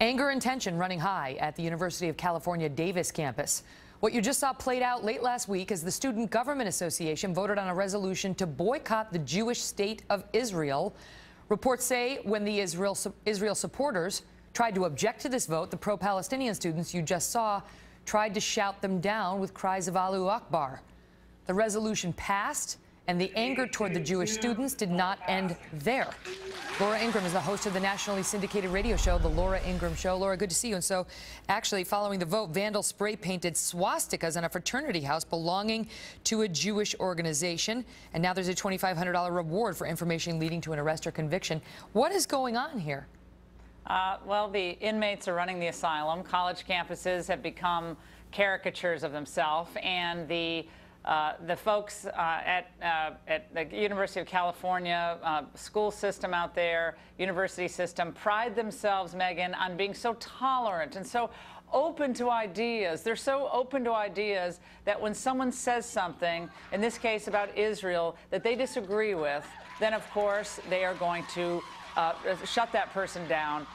Anger and tension running high at the University of California Davis campus. What you just saw played out late last week as the Student Government Association voted on a resolution to boycott the Jewish state of Israel. Reports say when the Israel supporters tried to object to this vote, the pro-Palestinian students you just saw tried to shout them down with cries of Allahu Akbar. The resolution passed, and the anger toward the Jewish students did not end there. Laura Ingraham is the host of the nationally syndicated radio show, The Laura Ingraham Show. Laura, good to see you. And so, actually, following the vote, vandals spray-painted swastikas on a fraternity house belonging to a Jewish organization. And now there's a $2,500 reward for information leading to an arrest or conviction. What is going on here? Well, the inmates are running the asylum. College campuses have become caricatures of themselves, and the folks at the University of California school system out there, university system, pride themselves, Megan, on being so tolerant and so open to ideas. They're so open to ideas that when someone says something, in this case about Israel, that they disagree with, then of course they are going to shut that person down,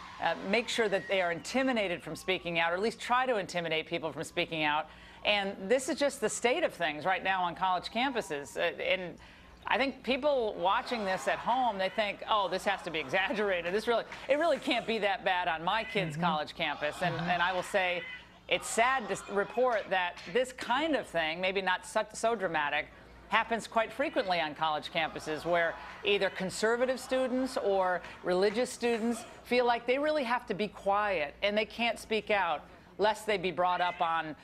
make sure that they are intimidated from speaking out, or at least try to intimidate people from speaking out. And this is just the state of things right now on college campuses. And I think people watching this at home, they think, oh, this has to be exaggerated. It really can't be that bad on my kid's college campus. And I will say, it's sad to report that this kind of thing, maybe not so dramatic, happens quite frequently on college campuses, where either conservative students or religious students feel like they really have to be quiet and they can't speak out, lest they be brought up on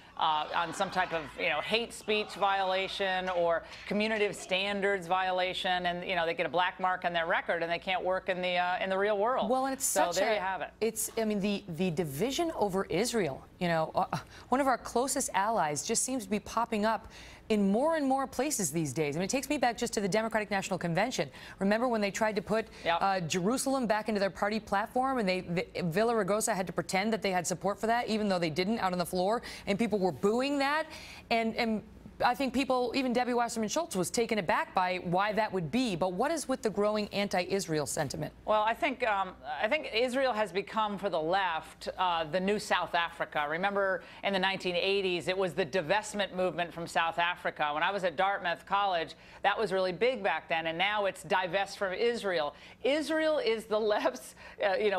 some type of, hate speech violation or community standards violation, and they get a black mark on their record and they can't work in the real world. Well, and it's so there you have it. I mean, the division over Israel. One of our closest allies just seems to be popping up in more and more places these days. I mean, it takes me back just to the Democratic National Convention. Remember when they tried to put Jerusalem back into their party platform, and Villaraigosa had to pretend that they had support for that, even though they didn't, out on the floor, and people were booing that. And I think people, even Debbie Wasserman Schultz, was taken aback by why that would be. But what is with the growing anti-Israel sentiment? Well, I think Israel has become, for the left, the new South Africa. Remember, in the 1980s, it was the divestment movement from South Africa. When I was at Dartmouth College, that was really big back then, and now it's divest from Israel. Israel is the left's,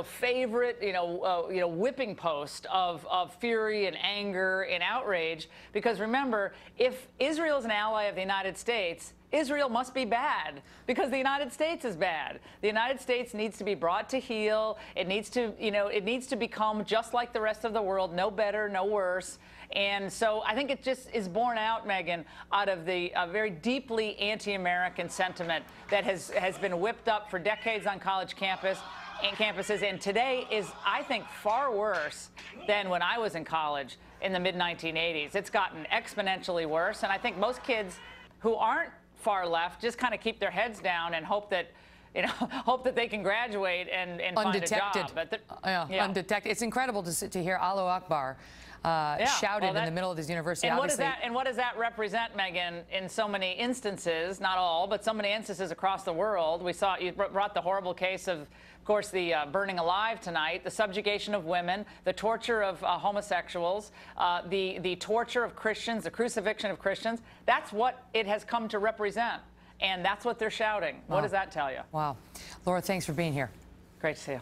favorite, whipping post of fury and anger and outrage. Because remember, if Israel is an ally of the United States, Israel must be bad, because the United States is bad. The United States needs to be brought to heel. It needs to, it needs to become just like the rest of the world, no better, no worse. And so I think it just is born out, Megan, out of the very deeply anti-American sentiment that has been whipped up for decades on college campuses, and today is, I think, far worse than when I was in college in the mid-1980s. It's gotten exponentially worse, and I think most kids who aren't far left just kind of keep their heads down and hope that they can graduate and find a job. But undetected. It's incredible to hear Allahu Akbar shouted in the middle of this university. And what does that represent, Megan, in so many instances, not all, but so many instances across the world? We saw, you brought the horrible case of course, the burning alive tonight, the subjugation of women, the torture of homosexuals, the torture of Christians, the crucifixion of Christians. That's what it has come to represent, and that's what they're shouting. Wow. What does that tell you? Wow. Laura, thanks for being here. Great to see you.